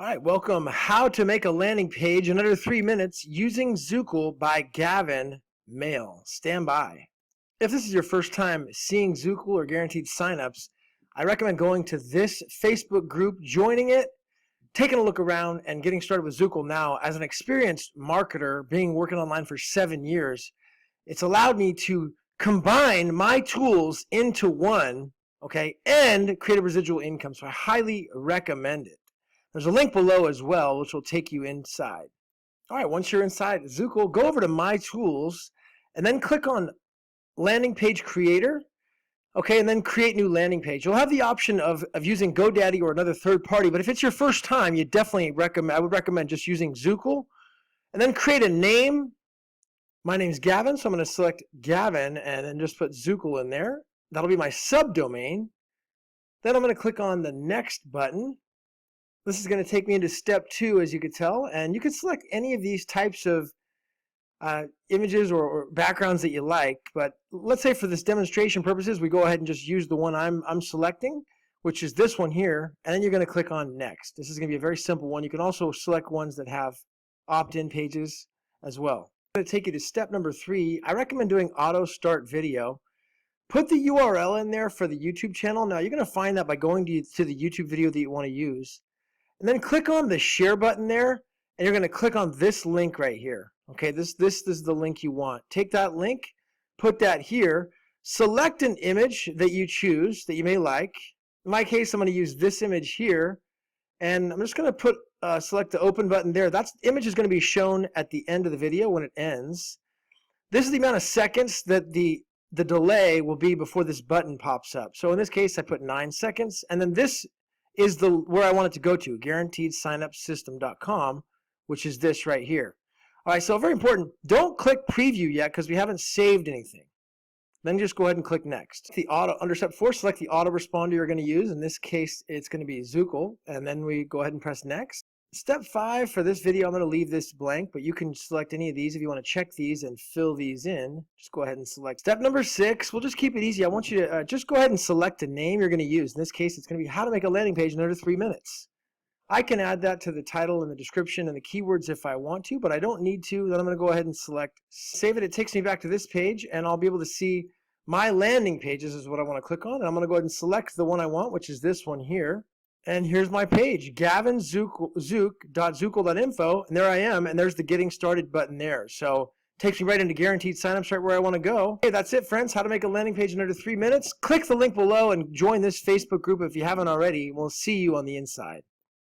All right, welcome. How to make a landing page in under 3 minutes using Zukul by Gavin, Mehl. Stand by. If this is your first time seeing Zukul or guaranteed signups, I recommend going to this Facebook group, joining it, taking a look around, and getting started with Zukul now. As an experienced marketer, working online for 7 years, it's allowed me to combine my tools into one, okay, and create a residual income. So I highly recommend it. There's a link below as well, which will take you inside. All right, once you're inside Zukul, go over to My Tools, and then click on Landing Page Creator, okay, and then Create New Landing Page. You'll have the option of using GoDaddy or another third party, but if it's your first time, I would recommend just using Zukul, and then create a name. My name's Gavin, so I'm going to select Gavin, and then just put Zukul in there. That'll be my subdomain. Then I'm going to click on the Next button. This is going to take me into step 2, as you could tell, and you can select any of these types of images or backgrounds that you like, but let's say for this demonstration purposes, we go ahead and just use the one I'm selecting, which is this one here, and then you're going to click on Next. This is going to be a very simple one. You can also select ones that have opt-in pages as well. I'm going to take you to step number 3. I recommend doing Auto Start Video. Put the URL in there for the YouTube channel. Now, you're going to find that by going to the YouTube video that you want to use. And then click on the share button there, and you're going to click on this link right here. Okay, this is the link you want. Take that link, put that here, select an image that you choose that you may like. In my case, I'm going to use this image here, and I'm just going to select the open button there. That image is going to be shown at the end of the video when it ends. This is the amount of seconds that the delay will be before this button pops up. So in this case, I put 9 seconds, and then this is where I want it to go to, guaranteedsignupsystem.com, which is this right here. All right, so very important, don't click preview yet because we haven't saved anything. Then just go ahead and click next. Under step 4, select the autoresponder you're going to use. In this case, it's going to be Zukul, and then we go ahead and press next. Step 5 for this video, I'm going to leave this blank, but you can select any of these if you want to check these and fill these in. Just go ahead and select. Step number 6, we'll just keep it easy. I want you to just go ahead and select a name you're going to use. In this case, it's going to be how to make a landing page in under 3 minutes. I can add that to the title and the description and the keywords if I want to, but I don't need to. Then I'm going to go ahead and select save it. It takes me back to this page, and I'll be able to see my landing pages is what I want to click on. And I'm going to go ahead and select the one I want, which is this one here. And here's my page, gavinzuk.zukul.info, and there I am, and there's the Getting Started button there. So it takes me right into guaranteed signups, right where I want to go. Okay, that's it, friends. How to make a landing page in under 3 minutes. Click the link below and join this Facebook group if you haven't already. We'll see you on the inside.